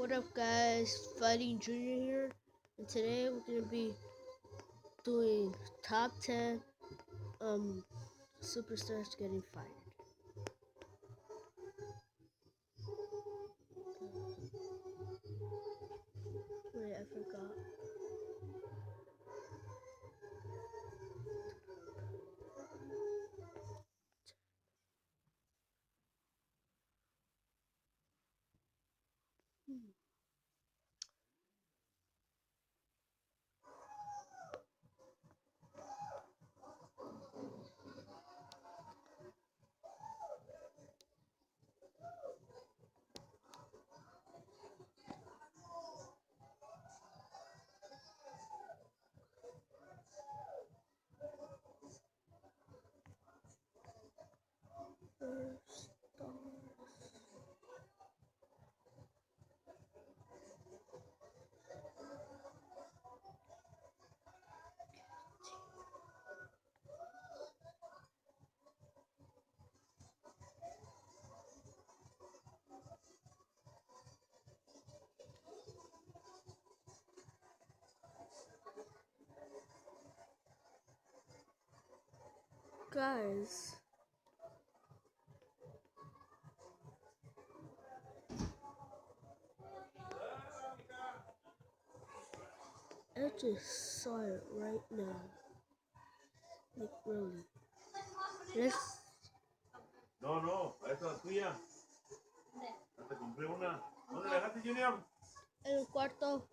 What up, guys? Fighting Junior here, and today we're gonna be doing top 10 superstars getting fired. Wait, I forgot. Guys, I just saw it right now. Like, really. No, esa es tuya. Te compré una. ¿Dónde la dejaste, Junior? En el cuarto.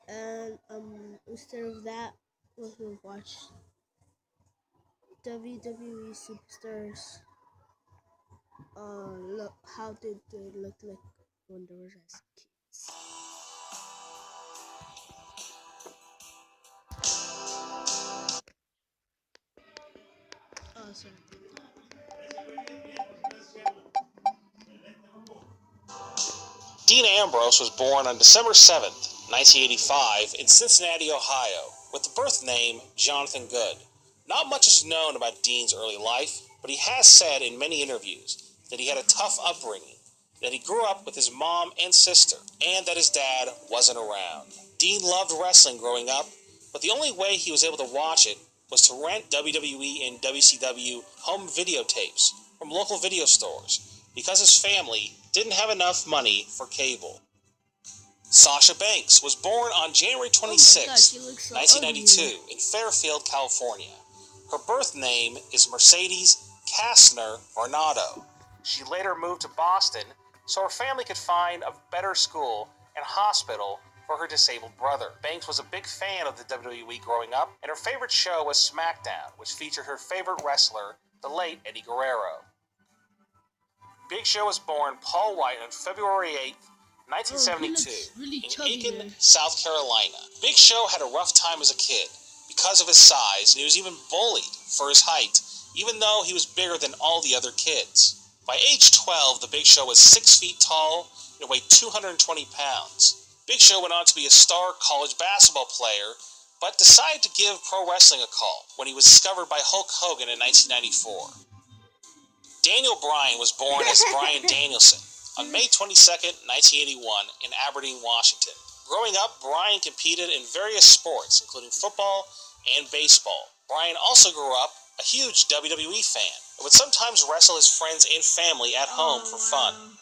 And instead of that, we're gonna watch WWE superstars. Look, how did they look like when they were as kids? Oh, sorry. Dean Ambrose was born on December 7th, 1985, in Cincinnati, Ohio, with the birth name Jonathan Good. Not much is known about Dean's early life, but he has said in many interviews that he had a tough upbringing, that he grew up with his mom and sister, and that his dad wasn't around. Dean loved wrestling growing up, but the only way he was able to watch it was to rent WWE and WCW home videotapes from local video stores, because his family didn't have enough money for cable. Sasha Banks was born on January 26, 1992, in Fairfield, California. Her birth name is Mercedes Kastner Varnado. She later moved to Boston so her family could find a better school and hospital for her disabled brother. Banks was a big fan of the WWE growing up, and her favorite show was SmackDown, which featured her favorite wrestler, the late Eddie Guerrero. Big Show was born Paul White on February 8, 1972, in Aiken, South Carolina. Big Show had a rough time as a kid because of his size, and he was even bullied for his height, even though he was bigger than all the other kids. By age 12, the Big Show was 6 feet tall and weighed 220 pounds. Big Show went on to be a star college basketball player, but decided to give pro wrestling a call when he was discovered by Hulk Hogan in 1994. Daniel Bryan was born as Bryan Danielson on May 22, 1981, in Aberdeen, Washington. Growing up, Bryan competed in various sports, including football and baseball. Bryan also grew up a huge WWE fan and would sometimes wrestle his friends and family at home for fun.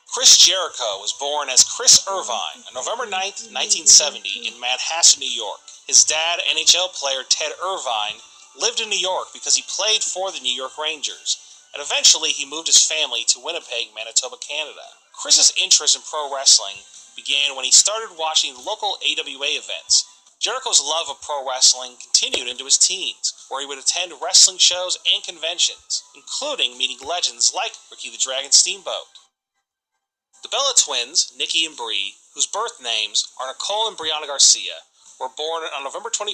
Chris Jericho was born as Chris Irvine on November 9, 1970, in Manhasset, New York. His dad, NHL player Ted Irvine, lived in New York because he played for the New York Rangers, and eventually he moved his family to Winnipeg, Manitoba, Canada. Chris's interest in pro wrestling began when he started watching local AWA events. Jericho's love of pro wrestling continued into his teens, where he would attend wrestling shows and conventions, including meeting legends like Ricky the Dragon Steamboat. The Bella twins, Nikki and Brie, whose birth names are Nicole and Brianna Garcia, were born on November 21,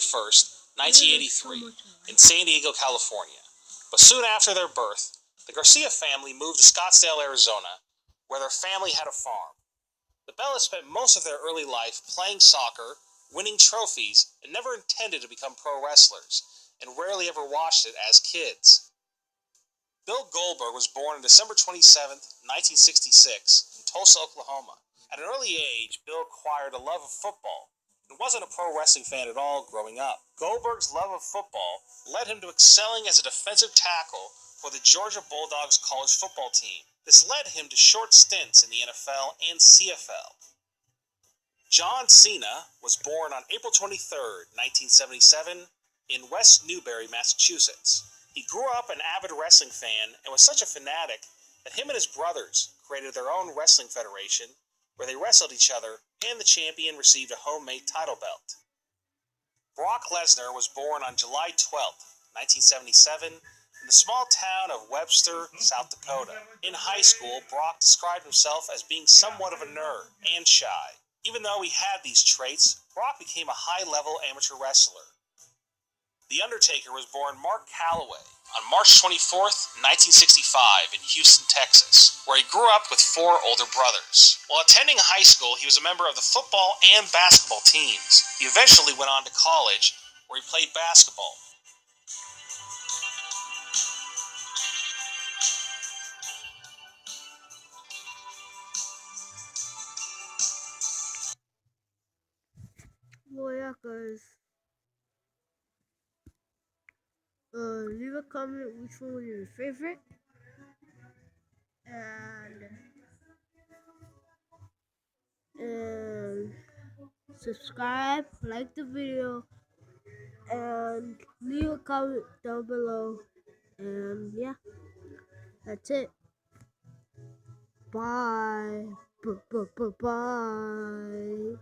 1983, in San Diego, California. But soon after their birth, the Garcia family moved to Scottsdale, Arizona, where their family had a farm. The Bellas spent most of their early life playing soccer, winning trophies, and never intended to become pro wrestlers, and rarely ever watched it as kids. Bill Goldberg was born on December 27, 1966, in Tulsa, Oklahoma. At an early age, Bill acquired a love of football and wasn't a pro wrestling fan at all growing up. Goldberg's love of football led him to excelling as a defensive tackle for the Georgia Bulldogs college football team. This led him to short stints in the NFL and CFL. John Cena was born on April 23, 1977, in West Newbury, Massachusetts. He grew up an avid wrestling fan and was such a fanatic that him and his brothers created their own wrestling federation where they wrestled each other and the champion received a homemade title belt. Brock Lesnar was born on July 12, 1977, in the small town of Webster, South Dakota. In high school, Brock described himself as being somewhat of a nerd and shy. Even though he had these traits, Brock became a high-level amateur wrestler. The Undertaker was born Mark Calloway on March 24, 1965 in Houston, Texas, where he grew up with 4 older brothers. While attending high school, he was a member of the football and basketball teams. He eventually went on to college, where he played basketball. Well, yeah, guys. Leave a comment which one was your favorite. And subscribe, like the video, and leave a comment down below. And yeah, that's it. Bye. Bye.